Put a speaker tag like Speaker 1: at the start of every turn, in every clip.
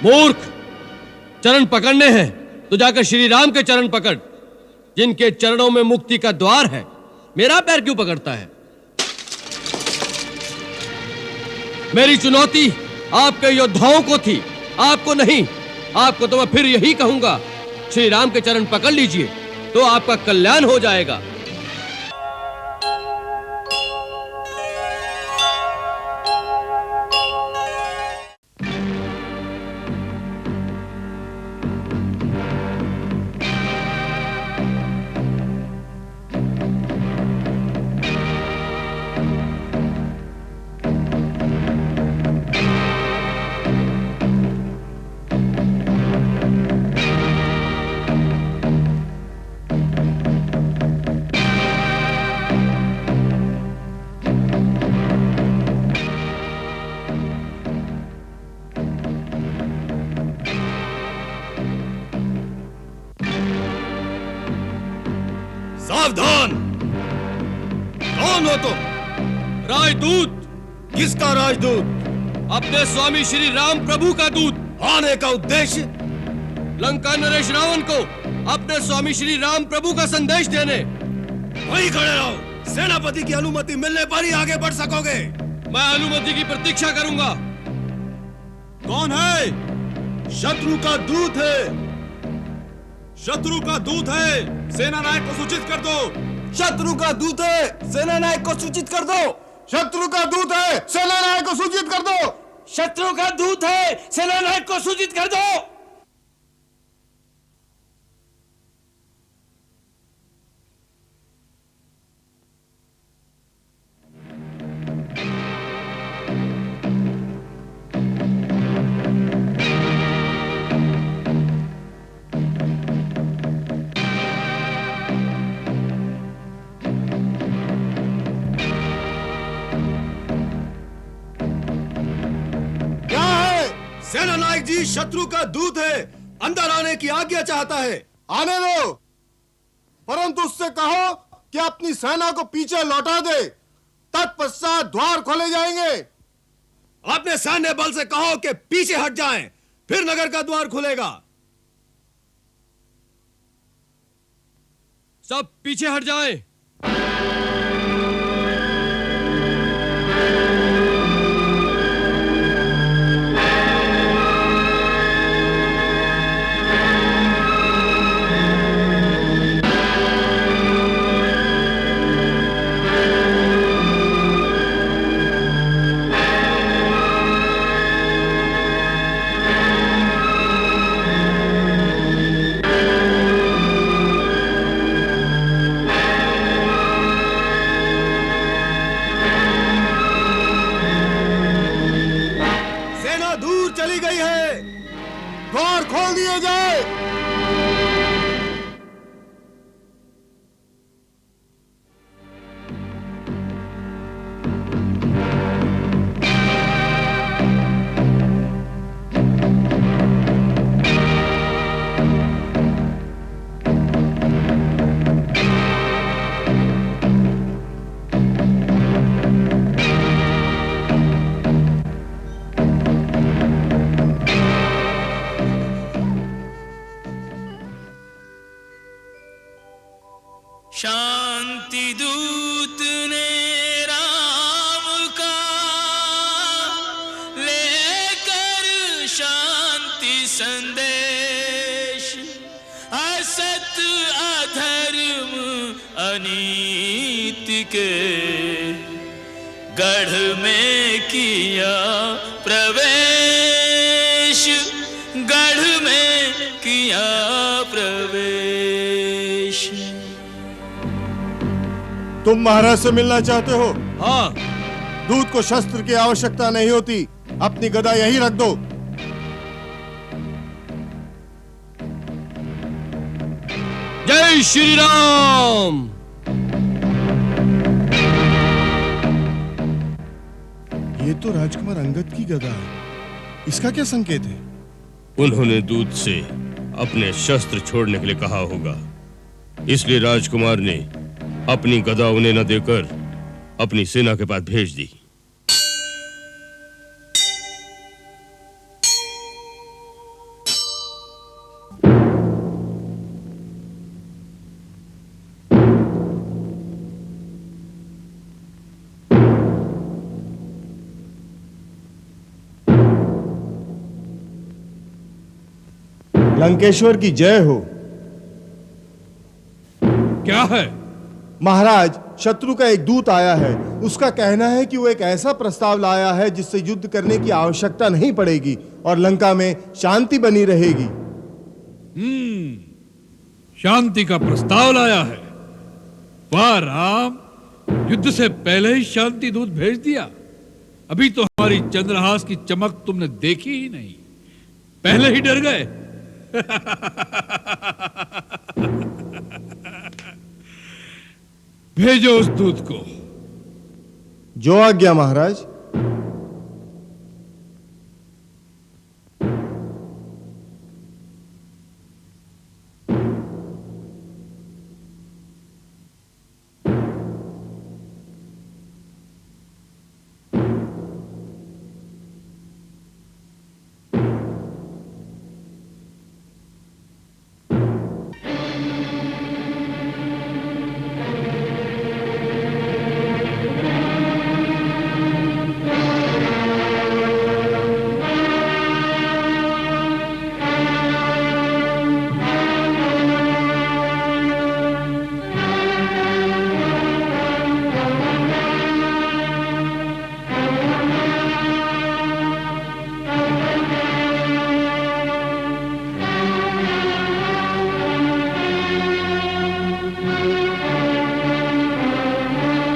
Speaker 1: मूर्ख, चरण पकड़ने हैं तो जाकर श्री राम के चरण पकड़, जिनके चरणों में मुक्ति का द्वार है। मेरा पैर क्यों पकड़ता है? मेरी चुनौती आपके योद्धाओं को थी, आपको नहीं। आपको तो मैं फिर यही कहूंगा, श्री राम के चरण पकड़ लीजिए तो आपका कल्याण हो जाएगा।
Speaker 2: सावधान! कौन हो तुम?
Speaker 1: राजदूत।
Speaker 2: किसका राजदूत?
Speaker 1: अपने स्वामी श्री राम प्रभु का दूत।
Speaker 2: आने का उद्देश्य?
Speaker 1: लंका नरेश रावण को अपने स्वामी श्री राम प्रभु का संदेश देने।
Speaker 2: वहीं खड़े रहो, सेनापति की अनुमति मिलने पर ही आगे बढ़ सकोगे।
Speaker 1: मैं अनुमति की प्रतीक्षा करूंगा।
Speaker 2: कौन है? शत्रु का दूत है। शत्रु का दूत है, सेना नायक को सूचित कर दो।
Speaker 3: शत्रु का दूत है, सेना नायक को सूचित कर दो।
Speaker 2: शत्रु का दूत है, सेना नायक को सूचित कर दो।
Speaker 3: शत्रु का दूत है, सेना नायक को सूचित कर दो।
Speaker 2: सेना नायक जी, शत्रु का दूत है, अंदर आने की आज्ञा चाहता है।
Speaker 4: आने दो, परंतु उससे कहो कि अपनी सेना को पीछे लौटा दे, तत्पश्चात द्वार खोले जाएंगे।
Speaker 2: अपने सैन्य बल से कहो कि पीछे हट जाएं, फिर नगर का द्वार खुलेगा।
Speaker 1: सब पीछे हट जाएं।
Speaker 4: द्वार खोल दिए जाए।
Speaker 5: शांति दूत ने राम का लेकर शांति संदेश, असत अधर्म अनीति के गढ़ में किया प्रवेश, गढ़ में किया प्रवेश।
Speaker 4: तुम महाराज से मिलना चाहते हो?
Speaker 1: हाँ।
Speaker 4: दूत को शस्त्र की आवश्यकता नहीं होती, अपनी गदा यहीं रख दो।
Speaker 1: जय श्री राम।
Speaker 4: ये तो राजकुमार अंगद की गदा है, इसका क्या संकेत है?
Speaker 6: उन्होंने दूत से अपने शस्त्र छोड़ने के लिए कहा होगा, इसलिए राजकुमार ने अपनी गदा उन्हें न देकर अपनी सेना के पास भेज दी।
Speaker 4: लंकेश्वर की जय हो।
Speaker 7: क्या है?
Speaker 4: महाराज, शत्रु का एक दूत आया है। उसका कहना है कि वो एक ऐसा प्रस्ताव लाया है जिससे युद्ध करने की आवश्यकता नहीं पड़ेगी और लंका में शांति बनी रहेगी।
Speaker 7: शांति का प्रस्ताव लाया है? वाह राम, युद्ध से पहले ही शांति दूत भेज दिया। अभी तो हमारी चंद्रहास की चमक तुमने देखी ही नहीं, पहले ही डर गए। भेजो उस दूत को।
Speaker 4: जो आज्ञा महाराज।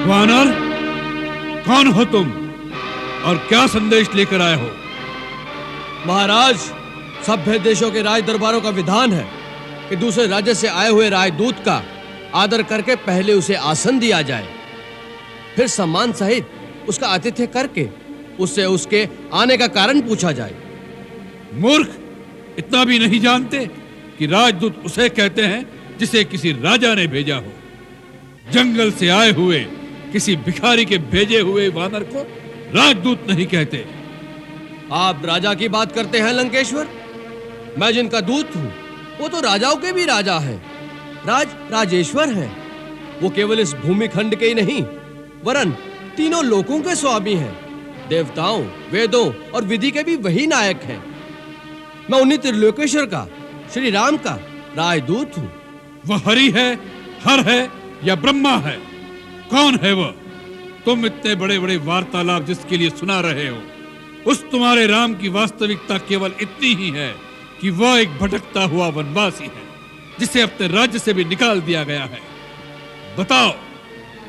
Speaker 7: वानर, कौन हो तुम और क्या संदेश लेकर आए हो?
Speaker 1: महाराज, सभ्य देशों के राज दरबारों का विधान है कि दूसरे राज्य से आए हुए राजदूत का आदर करके पहले उसे आसन दिया जाए, फिर सम्मान सहित उसका आतिथ्य करके उससे उसके आने का कारण पूछा जाए।
Speaker 7: मूर्ख, इतना भी नहीं जानते कि राजदूत उसे कहते हैं जिसे किसी राजा ने भेजा हो। जंगल से आए हुए किसी भिखारी के भेजे हुए वानर को राजदूत नहीं कहते।
Speaker 1: आप राजा की बात करते हैं लंकेश्वर? मैं जिनका दूत हूं वो तो राजाओं के भी राजा है, राजेश्वर हैं। वो केवल इस भूमि खंड के ही नहीं वरन तीनों लोकों के स्वामी हैं। देवताओं, वेदों और विधि के भी वही नायक हैं। मैं उन्हीं त्रिलोकेश्वर का, श्री राम का राजदूत हूं।
Speaker 7: वह हरि है, हर है या ब्रह्मा है? कौन है वह? तुम इतने बड़े बड़े वार्तालाप जिसके लिए सुना रहे हो, उस तुम्हारे राम की वास्तविकता केवल इतनी ही है कि वह एक भटकता हुआ वनवासी है जिसे अपने राज्य से भी निकाल दिया गया है। बताओ,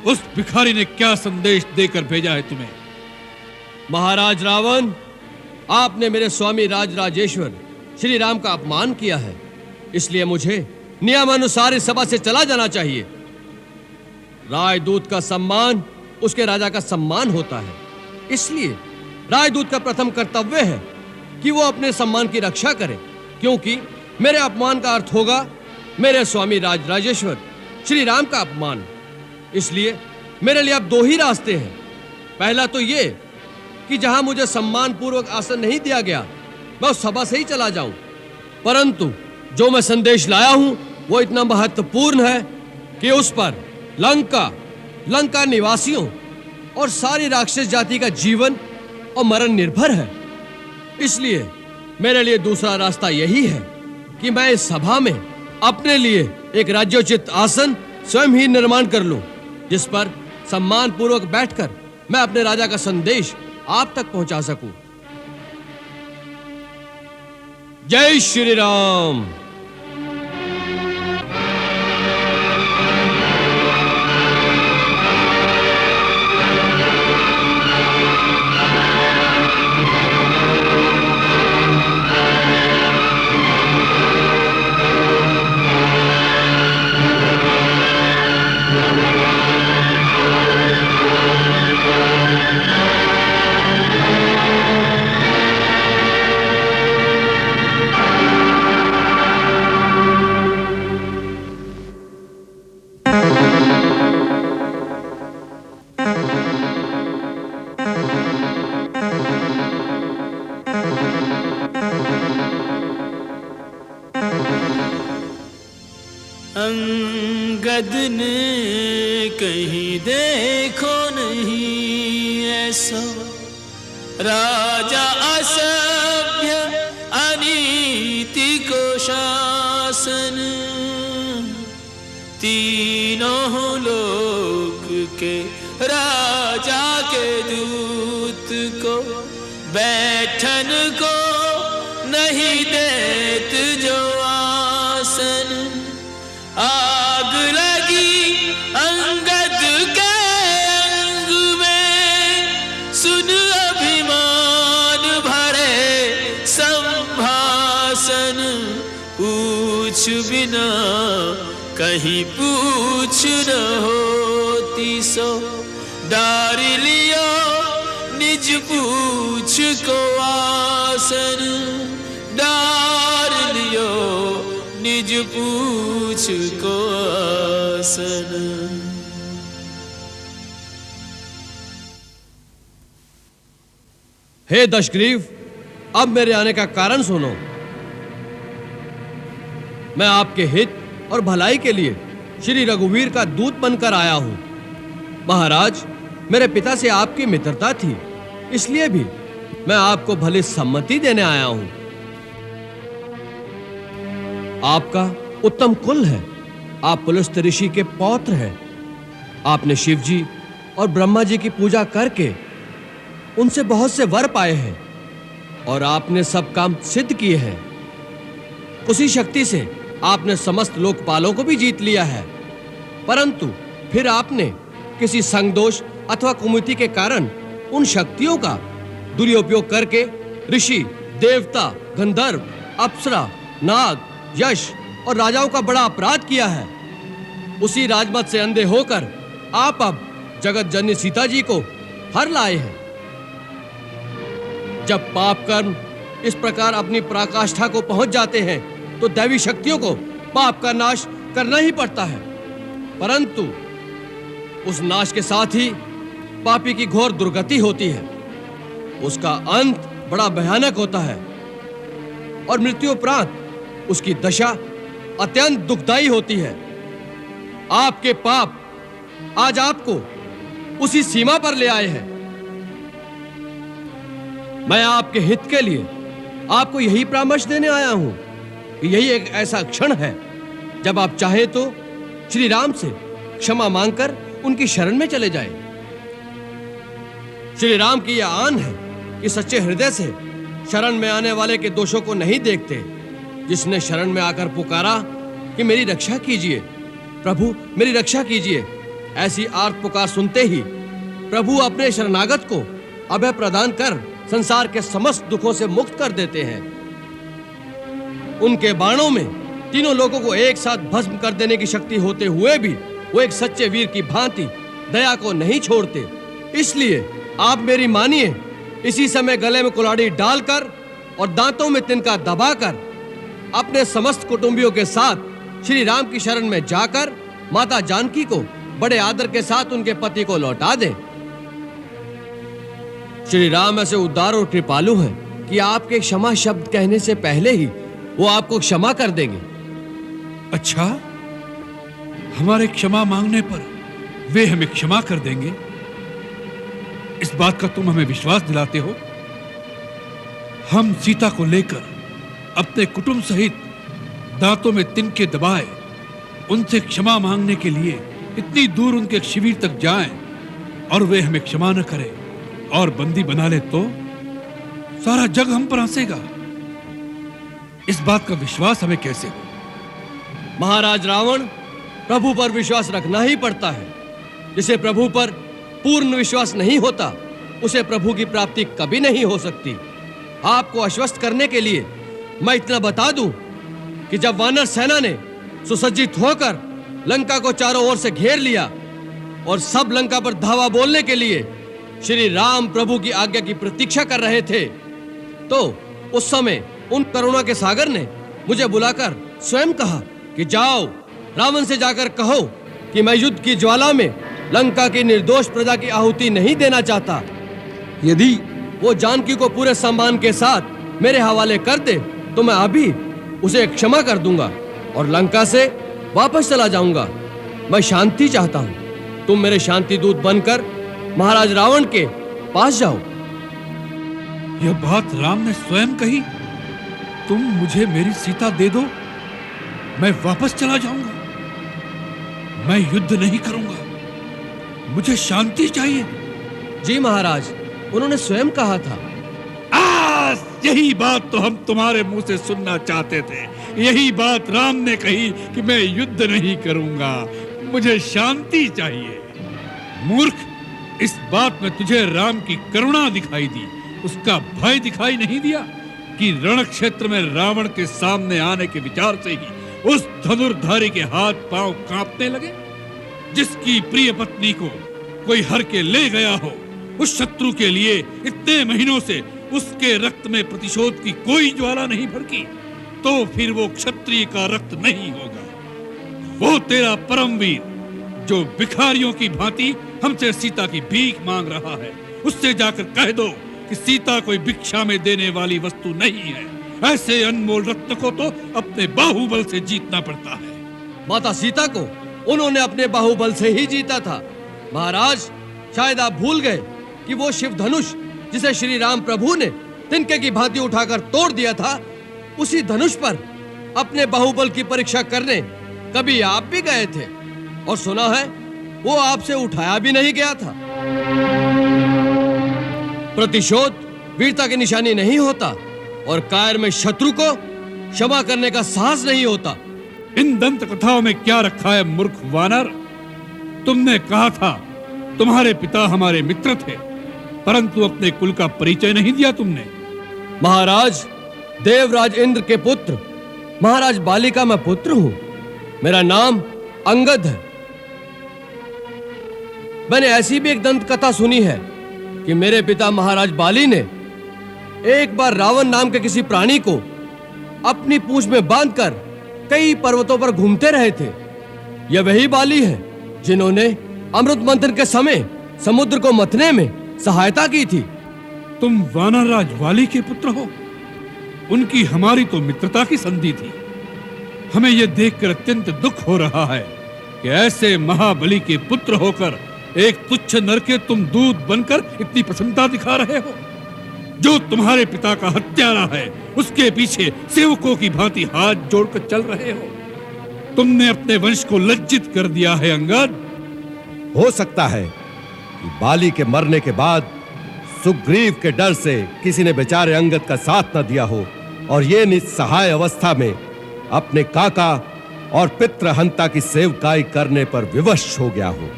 Speaker 7: उस भिखारी ने क्या संदेश देकर भेजा है तुम्हें?
Speaker 1: महाराज रावण, आपने मेरे स्वामी राजेश्वर श्री राम का अपमान किया है, इसलिए मुझे नियमानुसार इस सभा से चला जाना चाहिए। राजदूत का सम्मान उसके राजा का सम्मान होता है, इसलिए राजदूत का प्रथम कर्तव्य है कि वो अपने सम्मान की रक्षा करे, क्योंकि मेरे अपमान का अर्थ होगा मेरे स्वामी राजेश्वर श्री राम का अपमान। इसलिए मेरे लिए अब दो ही रास्ते हैं। पहला तो ये कि जहां मुझे सम्मान पूर्वक आसन नहीं दिया गया मैं उस सभा से ही चला जाऊं, परंतु जो मैं संदेश लाया हूं वो इतना महत्वपूर्ण है कि उस पर लंका निवासियों और सारी राक्षस जाति का जीवन और मरण निर्भर है। इसलिए मेरे लिए दूसरा रास्ता यही है कि मैं इस सभा में अपने लिए एक राज्योचित आसन स्वयं ही निर्माण कर लूं, जिस पर सम्मान पूर्वक बैठकर मैं अपने राजा का संदेश आप तक पहुंचा सकूं। जय श्री राम।
Speaker 5: अंगद ने कहीं देखो नहीं ऐसा, राजा असभ्य अनीति को तीनों लोक के राजा के दूत को बैठन को नहीं देत जो आसन। आग लगी अंगद के अंग में, सुन अभिमान भरे संभाषण। पूछ बिना कहीं पूछ न होती सो, डार लियो निज पूछ को आसन। डार लियो निज पूछ को आसन।
Speaker 1: हे दशग्रीव, अब मेरे आने का कारण सुनो। मैं आपके हित और भलाई के लिए श्री रघुवीर का दूत बनकर आया हूं। महाराज, मेरे पिता से आपकी मित्रता थी, इसलिए भी मैं आपको भली सम्मति देने आया हूं। आपका उत्तम कुल है, आप पुलस्त्य ऋषि के पौत्र हैं। आपने शिव जी और ब्रह्मा जी की पूजा करके उनसे बहुत से वर पाए हैं और आपने सब काम सिद्ध किए हैं। उसी शक्ति से आपने समस्त लोकपालों को भी जीत लिया है, परंतु फिर आपने किसी संगदोष अथवा कुमति के कारण उन शक्तियों का दुरुपयोग करके ऋषि, देवता, गंधर्व, अप्सरा, नाग, यश और राजाओं का बड़ा अपराध किया है। उसी राजमत से अंधे होकर आप अब जगत जननी सीता जी को हर लाए हैं। जब पाप कर्म इस प्रकार अपनी पराकाष्ठा को पहुंच जाते हैं तो दैवी शक्तियों को पाप का नाश करना ही पड़ता है, परंतु उस नाश के साथ ही पापी की घोर दुर्गति होती है। उसका अंत बड़ा भयानक होता है और मृत्यु उपरांत उसकी दशा अत्यंत दुखदायी होती है। आपके पाप आज आपको उसी सीमा पर ले आए हैं। मैं आपके हित के लिए आपको यही परामर्श देने आया हूं कि यही एक ऐसा क्षण है जब आप चाहे तो श्री राम से क्षमा मांगकर उनकी शरण में चले जाएं। श्री राम की यह आन है कि सच्चे हृदय से शरण में आने वाले के दोषों को नहीं देखते। जिसने शरण में आकर पुकारा कि मेरी रक्षा कीजिए प्रभु, मेरी रक्षा कीजिए, ऐसी आर्त पुकार सुनते ही प्रभु अपने शरणागत को अभय प्रदान कर संसार के समस्त दुखों से मुक्त कर देते हैं। उनके बाणों में तीनों लोगों को एक साथ भस्म कर देने की शक्ति होते हुए भी वो एक सच्चे वीर की भांति दया को नहीं छोड़ते। इसलिए आप मेरी मानिए, इसी समय गले में कुल्हाड़ी डालकर और दांतों में तिनका दबाकर अपने समस्त कुटुंबियों के साथ श्री राम की शरण में जाकर माता जानकी को बड़े आदर के साथ उनके पति को लौटा दें। श्री राम ऐसे उदार और कृपालु हैं कि आपके क्षमा शब्द कहने से पहले ही वो आपको क्षमा कर देंगे।
Speaker 7: अच्छा, हमारे क्षमा मांगने पर वे हमें क्षमा कर देंगे, इस बात का तुम हमें विश्वास दिलाते हो? हम सीता को लेकर अपने कुटुंब सहित दांतों में तिनके दबाए उनसे क्षमा मांगने के लिए इतनी दूर उनके शिविर तक जाएं और वे हमें क्षमा न करें और बंदी बना ले तो सारा जग हम पर हंसेगा। इस बात का विश्वास हमें कैसे हो?
Speaker 1: महाराज रावण, प्रभु पर विश्वास रखना ही पड़ता है। जिसे प्रभु पर पूर्ण विश्वास नहीं होता उसे प्रभु की प्राप्ति कभी नहीं हो सकती। आपको आश्वस्त करने के लिए मैं इतना बता दूं कि जब वानर सेना ने सुसज्जित होकर लंका को चारों ओर से घेर लिया और सब लंका पर धावा बोलने के लिए श्री राम प्रभु की आज्ञा की प्रतीक्षा कर रहे थे, तो उस समय उन करुणा के सागर ने मुझे बुलाकर स्वयं कहा कि जाओ, रावण से जाकर कहो कि मैं युद्ध की ज्वाला में लंका की निर्दोष प्रजा की आहुति नहीं देना चाहता। यदि वो जानकी को पूरे सम्मान के साथ मेरे हवाले कर दे तो मैं अभी उसे क्षमा कर दूंगा और लंका से वापस चला जाऊंगा। मैं शांति चाहता हूं। तुम मेरे शांति दूत बनकर महाराज रावण के पास जाओ।
Speaker 7: यह बात राम ने स्वयं कही? तुम मुझे मेरी सीता दे दो, मैं वापस चला जाऊंगा। मैं युद्ध नहीं करूंगा, मुझे शांति चाहिए।
Speaker 1: जी महाराज, उन्होंने स्वयं कहा था।
Speaker 7: यही बात तो हम तुम्हारे मुंह से सुनना चाहते थे। यही बात राम ने कही कि मैं युद्ध नहीं करूंगा, मुझे शांति चाहिए। मूर्ख, इस बात में तुझे राम की करुणा दिखाई दी, उसका भय दिखाई नहीं दिया कि रण क्षेत्र में रावण के सामने आने के विचार से ही उस धनुर्धारी के हाथ पांव कांपने लगे। जिसकी प्रिय पत्नी को कोई हर के ले गया हो, उस शत्रु के लिए इतने महीनों से उसके रक्त में प्रतिशोध की कोई ज्वाला नहीं भड़की, तो फिर वो क्षत्रिय का रक्त नहीं होगा। वो तेरा परमवीर जो भिखारियों की भांति हमसे सीता की भीख मांग रहा है, उससे जाकर कह दो कि सीता कोई भिक्षा में देने वाली वस्तु नहीं है। ऐसे अनमोल रत्न को तो अपने बाहुबल से जीतना पड़ता है।
Speaker 1: माता सीता को उन्होंने अपने बाहुबल से ही जीता था। महाराज, शायद आप भूल गए कि वो शिव धनुष जिसे श्री राम प्रभु ने तिनके की भांति उठाकर तोड़ दिया था, उसी धनुष पर अपने बाहुबल की परीक्षा करने कभी आप भी गए थे, और सुना है वो आपसे उठाया भी नहीं गया था। प्रतिशोध वीरता की निशानी नहीं होता, और कायर में शत्रु को क्षमा करने का साहस नहीं होता।
Speaker 7: इन दंत कथाओं में क्या रखा है मूर्ख वानर? तुमने कहा था तुम्हारे पिता हमारे मित्र थे, परंतु अपने कुल का परिचय नहीं दिया तुमने।
Speaker 1: महाराज, देवराज इंद्र के पुत्र महाराज बाली का मैं पुत्र हूं। मेरा नाम अंगद है। मैंने ऐसी भी एक दंत कथा सुनी है कि मेरे पिता महाराज बाली ने एक बार रावण नाम के किसी प्राणी को अपनी पूंछ में बांधकर कई पर्वतों पर घूमते रहे थे। यह वही बाली है जिन्होंने अमृत मंथन के समय समुद्र को मथने में सहायता की थी।
Speaker 7: तुम वानरराज वाली के पुत्र हो। उनकी हमारी तो मित्रता की संधि थी। हमें यह देखकर अत्यंत दुख हो रहा है कि ऐसे महाबली के पुत्र होकर एक तुच्छ नर के तुम दूत बनकर इतनी प्रसन्नता दिखा रहे हो। जो तुम्हारे पिता का हत्यारा है, उसके पीछे सेवकों की भांति हाथ जोड़कर चल रहे हो। तुमने अपने वंश को लज्जित कर दिया है अंगद।
Speaker 8: हो सकता है कि बाली के मरने के बाद सुग्रीव के डर से किसी ने बेचारे अंगद का साथ न दिया हो, और ये निस्सहाय अवस्था में अपने काका और पितृहंता की सेवकाई करने पर विवश हो गया हो।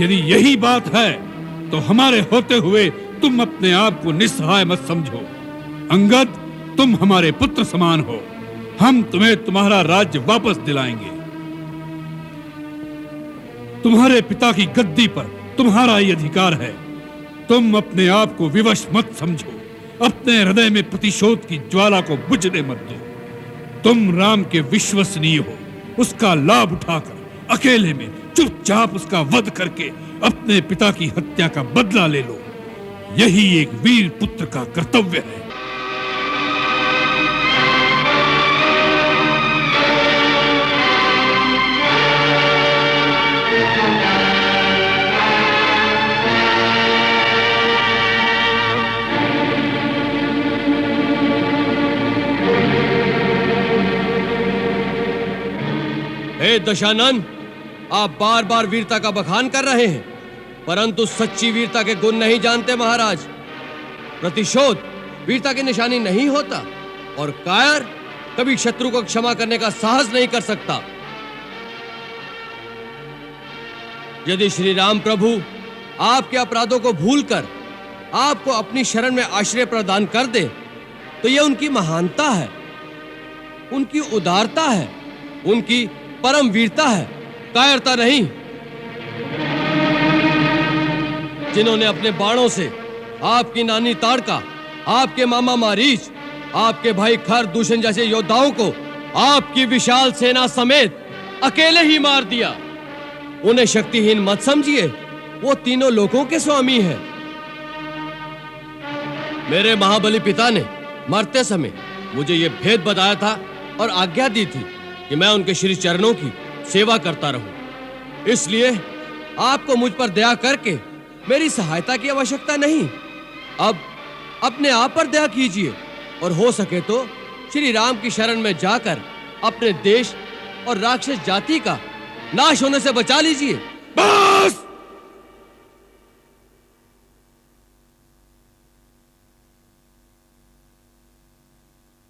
Speaker 7: यदि यही बात है तो हमारे होते हुए तुम अपने आप को निस्सहाय मत समझो। अंगद, तुम हमारे पुत्र समान हो। हम तुम्हें तुम्हारा राज्य वापस दिलाएंगे। तुम्हारे पिता की गद्दी पर तुम्हारा ही अधिकार है। तुम अपने आप को विवश मत समझो। अपने हृदय में प्रतिशोध की ज्वाला को बुझने मत दो। तुम राम के विश्वसनीय हो। उसका लाभ उठाकर अकेले में चुपचाप उसका वध करके अपने पिता की हत्या का बदला ले लो। यही एक वीर पुत्र का कर्तव्य है।
Speaker 1: हे दशानन, आप बार बार वीरता का बखान कर रहे हैं, परंतु सच्ची वीरता के गुण नहीं जानते महाराज। प्रतिशोध वीरता की निशानी नहीं होता, और कायर कभी शत्रु को क्षमा करने का साहस नहीं कर सकता। यदि श्री राम प्रभु आपके अपराधों को भूलकर आपको अपनी शरण में आश्रय प्रदान कर दे, तो यह उनकी महानता है, उनकी उदारता है, उनकी परम वीरता है, कायरता नहीं। जिन्होंने अपने बाणों से आपकी नानी ताड़का, आपके मामा मारीच, आपके भाई खर दूषण जैसे योद्धाओं को आपकी विशाल सेना समेत अकेले ही मार दिया। उन्हें शक्तिहीन मत समझिए, वो तीनों लोगों के स्वामी हैं। मेरे महाबली पिता ने मरते समय मुझे यह भेद बताया था और आज्ञा दी थी कि मैं उनके श्री चरणों की सेवा करता रहूं। इसलिए आपको मुझ पर दया करके मेरी सहायता की आवश्यकता नहीं। अब अपने आप पर दया कीजिए, और हो सके तो श्री राम की शरण में जाकर अपने देश और राक्षस जाति का नाश होने से बचा लीजिए।
Speaker 7: बस!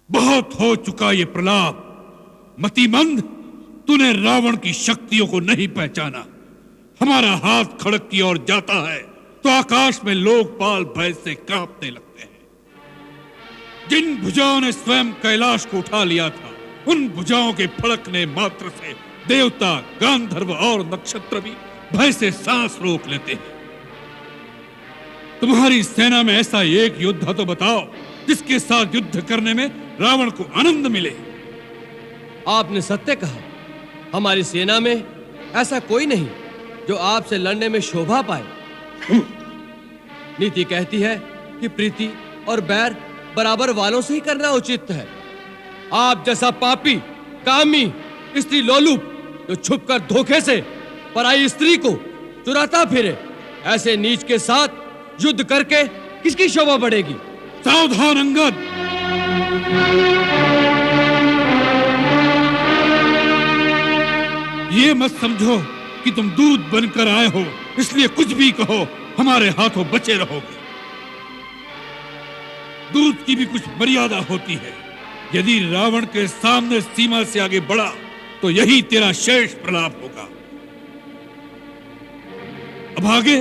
Speaker 7: बहुत हो चुका ये प्रलाप। मतिमंद, तूने रावण की शक्तियों को नहीं पहचाना। हमारा हाथ खड़क की ओर जाता है तो आकाश में लोकपाल भय से कांपने लगते हैं। जिन भुजाओं ने स्वयं कैलाश को उठा लिया था, उन भुजाओं के फड़कने मात्र से देवता, गांधर्व और नक्षत्र भी भय से सांस रोक लेते हैं। तुम्हारी सेना में ऐसा एक योद्धा तो बताओ जिसके साथ युद्ध करने में रावण को आनंद मिले।
Speaker 1: आपने सत्य कहा, हमारी सेना में ऐसा कोई नहीं जो आपसे लड़ने में शोभा पाए। नीति कहती है कि प्रीति और बैर बराबर वालों से ही करना उचित है। आप जैसा पापी, कामी, स्त्री लोलुप जो छुपकर धोखे से पराई स्त्री को चुराता फिरे, ऐसे नीच के साथ युद्ध करके किसकी शोभा बढ़ेगी?
Speaker 7: सावधान अंगद! ये मत समझो कि तुम दूत बनकर आए हो इसलिए कुछ भी कहो हमारे हाथों बचे रहोगे। दूत की भी कुछ मर्यादा होती है। यदि रावण के सामने सीमा से आगे बढ़ा तो यही तेरा शेष प्रलाप होगा। अब आगे,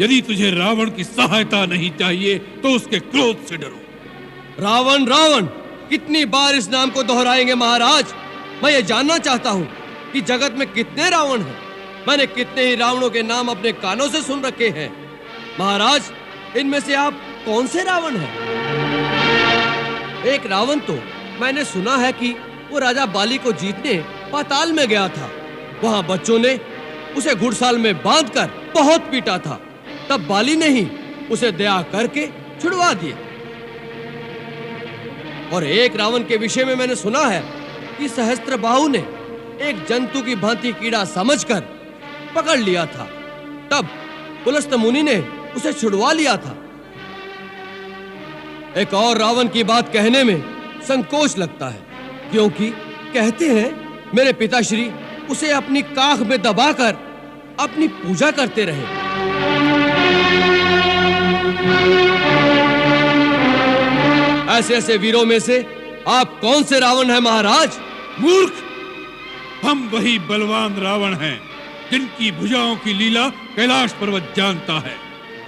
Speaker 7: यदि तुझे रावण की सहायता नहीं चाहिए तो उसके क्रोध से डरो।
Speaker 1: रावण रावण कितनी बार इस नाम को दोहराएंगे महाराज? मैं ये जानना चाहता हूँ कि जगत में कितने रावण हैं। मैंने कितने ही रावणों के नाम अपने कानों से सुन रखे हैं। महाराज, इनमें से आप कौन से रावण हैं? एक रावण तो मैंने सुना है कि वो राजा बाली को जीतने पाताल में गया था। वहां बच्चों ने उसे घुड़साल में बांधकर बहुत पीटा था। तब बाली ने ही उसे दया करके छुड़वा दिया। और एक रावण के विषय में मैंने सुना है कि सहस्त्रबाहु ने एक जंतु की भांति कीड़ा समझकर पकड़ लिया था। तब पुलस्त मुनि ने उसे छुड़वा लिया था। एक और रावण की बात कहने में संकोच लगता है, क्योंकि कहते हैं मेरे पिताश्री उसे अपनी काख में दबाकर अपनी पूजा करते रहे। ऐसे ऐसे वीरों में से आप कौन से रावण हैं महाराज?
Speaker 7: मूर्ख! हम वही बलवान रावण हैं जिनकी भुजाओं की लीला कैलाश पर्वत जानता है।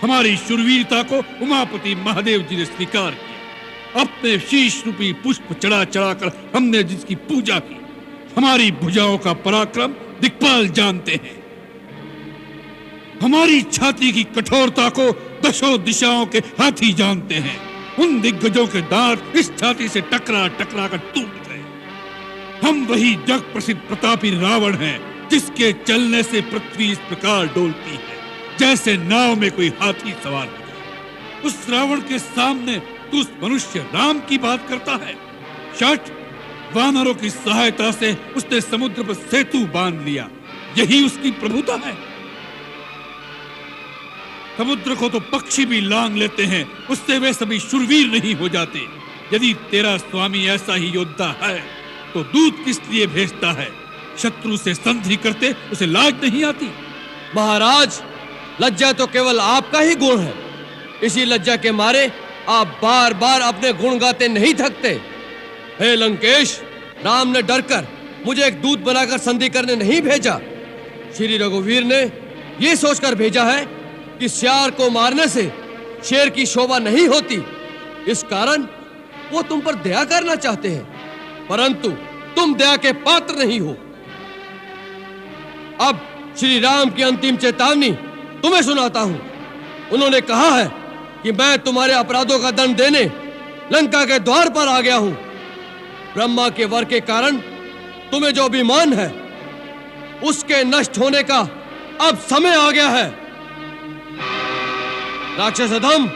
Speaker 7: हमारी शूरवीरता को उमापति महादेव जी ने स्वीकार किया। अपने शीश रूपी पुष्प चढ़ा चढ़ाकर हमने जिसकी पूजा की। हमारी भुजाओं का पराक्रम दिक्पाल जानते हैं। हमारी छाती की कठोरता को दशों दिशाओं के हाथी जानते हैं। उन दिग्गजों के दांत इस छाती से टकरा टकरा कर टूट गए। हम वही जग प्रसिद्ध प्रतापी रावण हैं जिसके चलने से पृथ्वी इस प्रकार डोलती है जैसे नाव में कोई हाथी सवार हो जाए। उस रावण के सामने तू उस मनुष्य राम की बात करता है। शठ! वानरों की सहायता से उसने समुद्र पर सेतु बांध लिया। यही उसकी प्रभुता है। समुद्र को तो पक्षी भी लांग लेते हैं, उससे वे सभी शूरवीर नहीं हो जाते। यदि तेरा स्वामी ऐसा ही योद्धा है तो दूत किस लिए भेजता है? शत्रु से संधि करते उसे लाज नहीं आती?
Speaker 1: महाराज, लज्जा तो केवल आपका ही गुण है। इसी लज्जा के मारे आप बार बार अपने गुण गाते नहीं थकते। हे लंकेश, राम ने डरकर मुझे एक दूत बनाकर संधि करने नहीं भेजा। श्री रघुवीर ने यह सोचकर भेजा है कि सियार को मारने से शेर की शोभा नहीं होती। इस कारण वो तुम पर दया करना चाहते हैं, परंतु तुम दया के पात्र नहीं हो। अब श्री राम की अंतिम चेतावनी तुम्हें सुनाता हूं। उन्होंने कहा है कि मैं तुम्हारे अपराधों का दंड देने लंका के द्वार पर आ गया हूं। ब्रह्मा के वर के कारण तुम्हें जो अभिमान है उसके नष्ट होने का अब समय आ गया है। राक्षस अधम,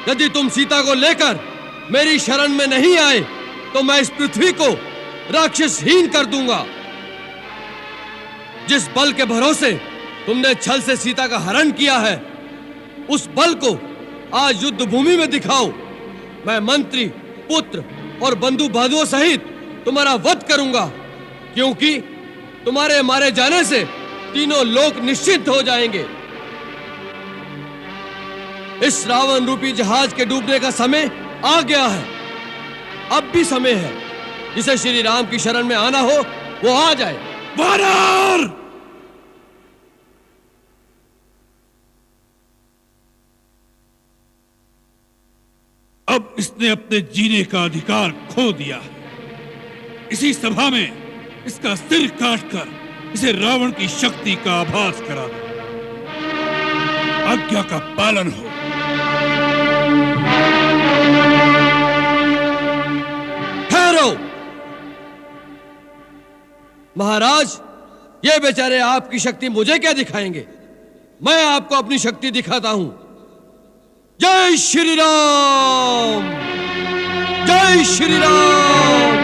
Speaker 1: यदि तुम सीता को लेकर मेरी शरण में नहीं आए तो मैं इस पृथ्वी को राक्षसहीन कर दूंगा। जिस बल के भरोसे तुमने छल से सीता का हरण किया है, उस बल को आज युद्ध भूमि में दिखाओ। मैं मंत्री, पुत्र और बंधु बांधुओं सहित तुम्हारा वध करूंगा, क्योंकि तुम्हारे मारे जाने से तीनों लोक निश्चित हो जाएंगे। इस रावण रूपी जहाज के डूबने का समय आ गया है। अब भी समय है। जिसे श्री राम की शरण में आना हो वो आ जाए।
Speaker 7: वानर! अब इसने अपने जीने का अधिकार खो दिया है। इसी सभा में इसका सिर काटकर इसे रावण की शक्ति का आभास करा दो। आज्ञा का पालन हो।
Speaker 1: ठहरो महाराज, ये बेचारे आपकी शक्ति मुझे क्या दिखाएंगे? मैं आपको अपनी शक्ति दिखाता हूं। जय श्री राम, जय श्री राम।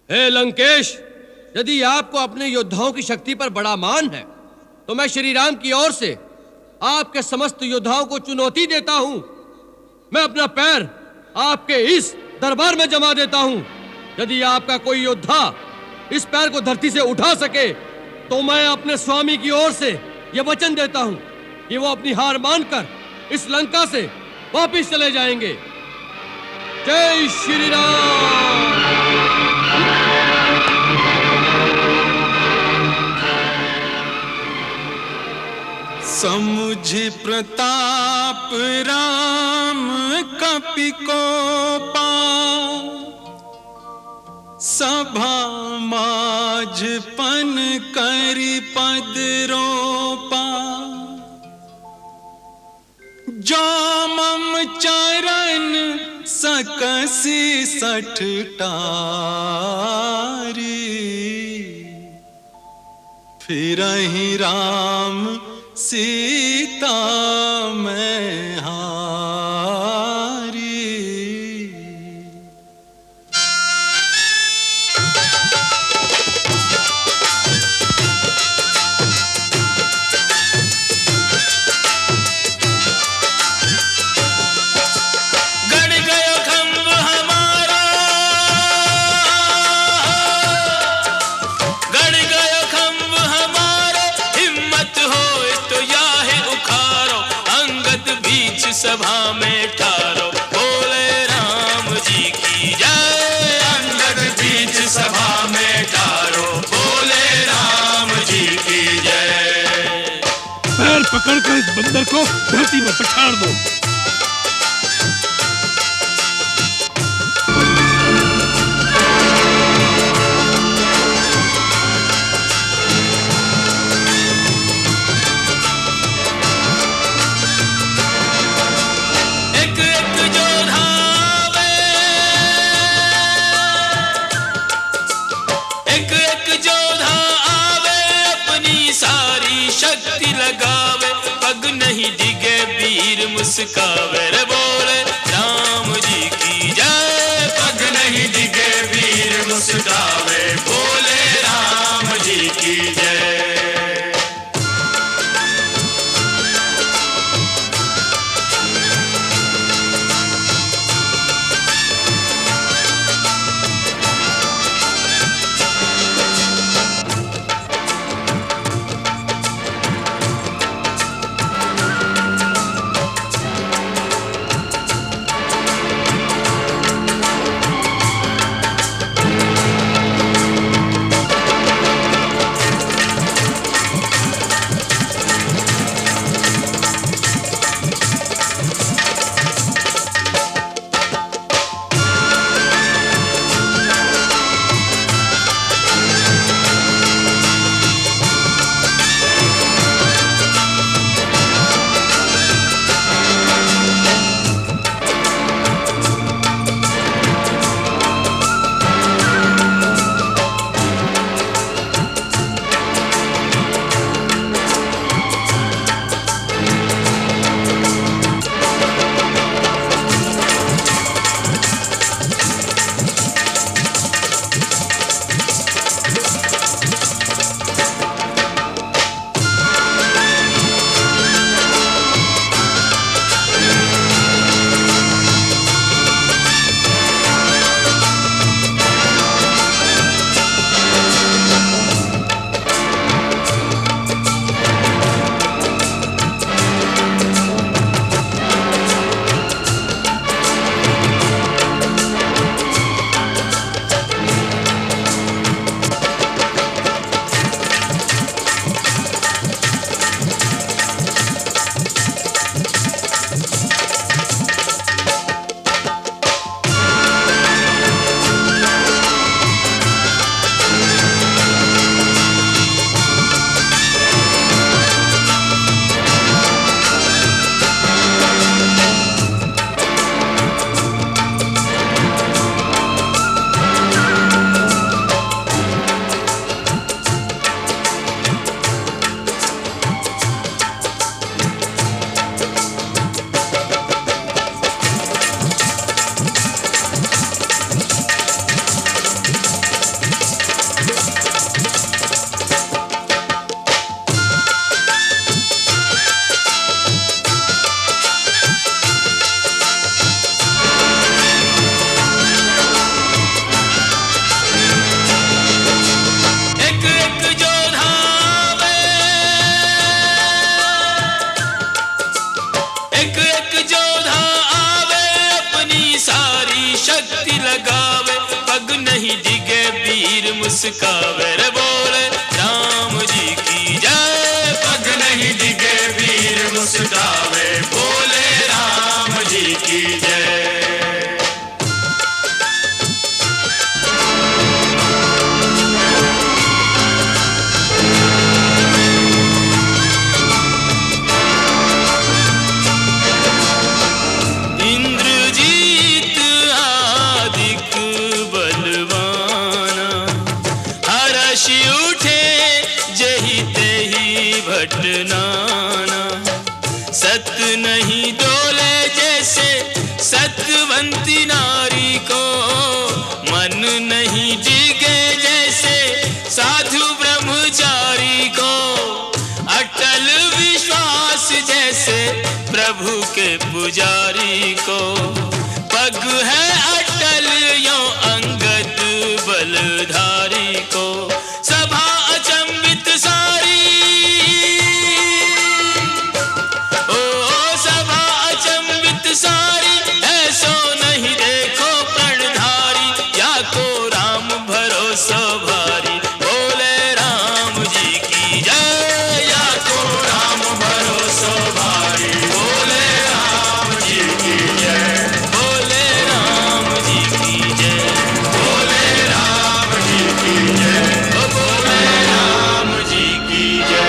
Speaker 1: हे लंकेश, यदि आपको अपने योद्धाओं की शक्ति पर बड़ा मान है तो मैं श्री राम की ओर से आपके समस्त योद्धाओं को चुनौती देता हूं। मैं अपना पैर आपके इस दरबार में जमा देता हूं। यदि आपका कोई योद्धा इस पैर को धरती से उठा सके तो मैं अपने स्वामी की ओर से यह वचन देता हूं कि वो अपनी हार मानकर इस लंका से वापस चले जाएंगे। जय श्री राम।
Speaker 5: समुझे प्रताप राम कपि कोपा, सभा माझ पन करि पद रोपा। जो मम चरण सकसि सठ टारी, फिरहि राम सीता मैं हारी। गड़ गयो खंभ हमारा, गड़ गयो खंभ हमारा। हिम्मत हो तो याहे उखारो, अंगद बीच सभा में ठारो। बोले राम जी की जय, अंगद बीच सभा में ठारो। बोले राम जी की जय।
Speaker 7: पैर पकड़कर इस बंदर को धरती में पछाड़ दो।
Speaker 5: मुस्कावे रे बोले राम जी की जय। पग नहीं डिगे वीर मुस्कावे, बोले राम जी की जय। पग नहीं डिगे वीर मुस्कावे रे बोले राम जी की जय। पग नहीं डिगे वीर मुस्कावे बोले राम जी की जय। नाना सत नहीं डोले जैसे सतवंती नारी को, मन नहीं डिगे जैसे साधु ब्रह्मचारी को, अटल विश्वास जैसे प्रभु के पुजारी को। पग है अटल यो अंगद बलधारी को, सभा अचंबित सारी सारी ऐसो नहीं देखो प्रणधारी, या को राम भरोसा भारी बोले राम जी की जय। या को राम भरोसा भारी बोले राम जी की जय। बोले राम जी की जय। बोले राम जी की जय। बोले राम जी की जय।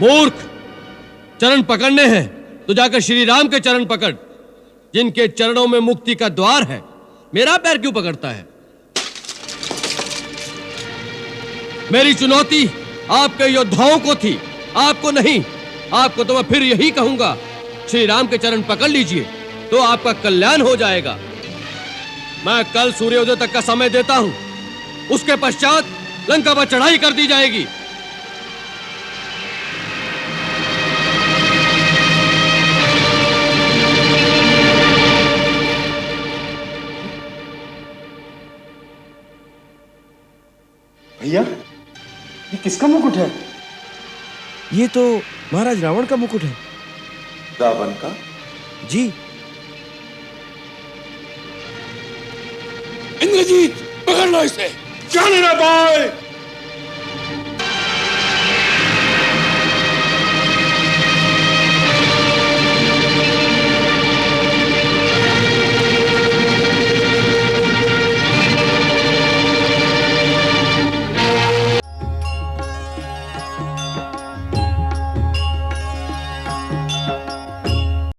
Speaker 1: मूर्ख, चरण पकड़ने हैं तो जाकर श्री राम के चरण पकड़, जिनके चरणों में मुक्ति का द्वार है। मेरा पैर क्यों पकड़ता है? मेरी चुनौती आपके योद्धाओं को थी, आपको नहीं। आपको तो मैं फिर यही कहूंगा, श्री राम के चरण पकड़ लीजिए तो आपका कल्याण हो जाएगा। मैं कल सूर्योदय तक का समय देता हूं, उसके पश्चात लंका पर चढ़ाई कर दी जाएगी।
Speaker 3: भैया, ये किसका मुकुट है?
Speaker 9: ये तो महाराज रावण का मुकुट है।
Speaker 3: रावण का?
Speaker 9: जी।
Speaker 7: इंद्रजीत, पकड़ लो इसे।
Speaker 3: जाने ना पाए।